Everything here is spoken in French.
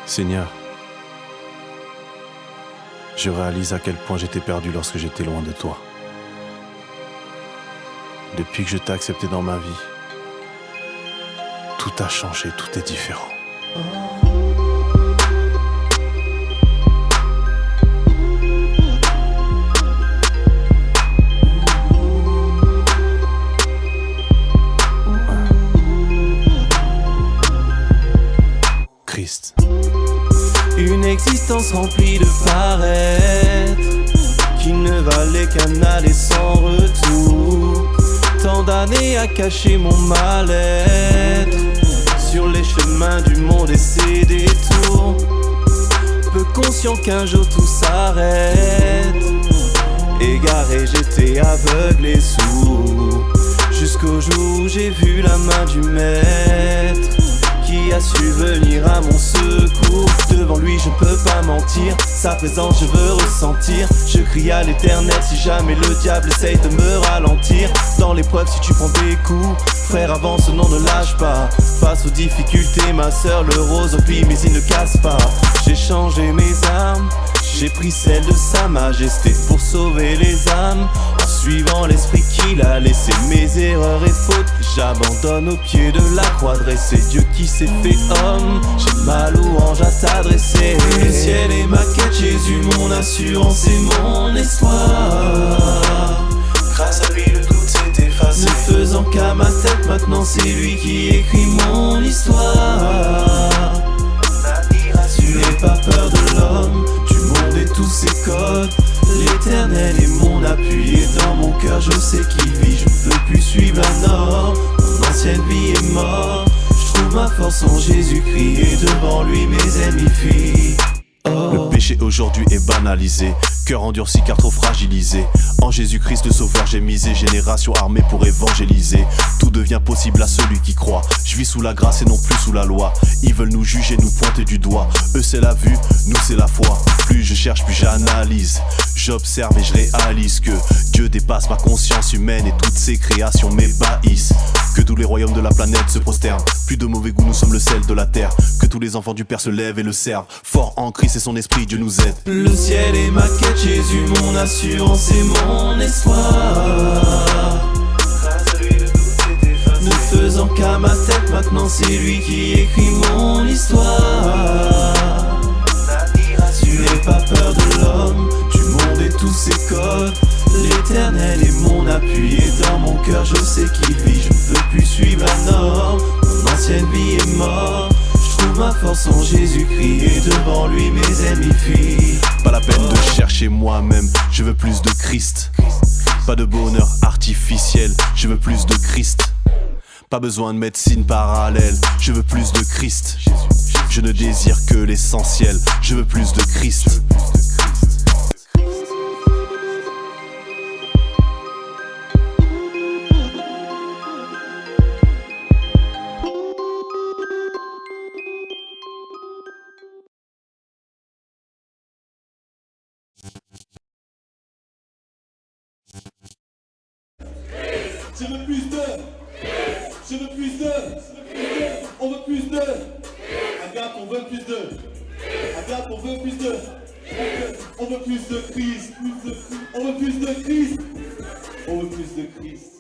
Seigneur, je réalise à quel point j'étais perdu lorsque j'étais loin de toi. Depuis que je t'ai accepté dans ma vie, tout a changé, tout est différent. Christ. Une existence remplie de paraître, qui ne valait qu'un aller sans retour. Tant d'années à cacher mon mal-être, sur les chemins du monde et ses détours. Peu conscient qu'un jour tout s'arrête. Égaré, j'étais aveugle et sourd, jusqu'au jour où j'ai vu la main du maître, qui a su venir à mon secours. Devant lui je peux pas mentir, sa présence je veux ressentir. Je crie à l'éternel si jamais le diable essaye de me ralentir. Dans l'épreuve si tu prends des coups, frère avance, non ne lâche pas. Face aux difficultés ma sœur, le rose au pli mais il ne casse pas. J'ai changé mes armes, j'ai pris celle de sa majesté pour sauver les âmes. En suivant l'esprit qu'il a laissé, mes erreurs et fautes j'abandonne au pied de la croix dressée. Dieu qui s'est fait homme, j'ai ma louange à t'adresser. Le ciel est ma quête, Jésus mon assurance et mon espoir. Grâce à lui le doute s'est effacé, ne faisant qu'à ma tête, maintenant c'est lui qui écrit mon histoire. N'aie pas peur de l'homme, du monde et tous ses codes. L'éternel est mon appui et dans mon cœur je sais qu'il vit. Je ne peux plus suivre la norme, mon ancienne vie est morte. Je trouve ma force en Jésus-Christ et devant lui mes ennemis fuient. Le péché aujourd'hui est banalisé, cœur endurci car trop fragilisé. En Jésus-Christ le sauveur j'ai misé, génération armée pour évangéliser. Tout devient possible à celui qui croit. Je vis sous la grâce et non plus sous la loi. Ils veulent nous juger, nous pointer du doigt. Eux c'est la vue, nous c'est la foi. Plus je cherche, plus j'analyse. J'observe et je réalise que Dieu dépasse ma conscience humaine et toutes ses créations m'ébahissent. Que tous les royaumes de la planète se prosternent. Plus de mauvais goût, nous sommes le sel de la terre. Que tous les enfants du Père se lèvent et le servent. Fort en Christ et son esprit, Dieu nous aide. Le ciel est ma quête, Jésus mon assurance et mon espoir. Ne faisant qu'à ma tête, maintenant c'est lui qui écrit mon histoire. N'aie pas peur de l'homme, du monde et tous ses codes. L'éternel est mon appui et dans mon cœur je sais qu'il vit. Je ne peux plus suivre la norme, mon ancienne vie est morte. Je trouve ma force en Jésus-Christ et devant lui mes ennemis fuient. Pas la peine de chercher moi-même, je veux plus de Christ. Pas de bonheur artificiel, je veux plus de Christ. Pas besoin de médecine parallèle, je veux plus de Christ. Je ne désire que l'essentiel, je veux plus de Christ. Je veux plus de. Je veux plus de. On veut plus de. Agathe, on veut plus de. Agathe, on veut plus de. On veut plus de Christ. On veut plus de Christ. On veut plus de Christ.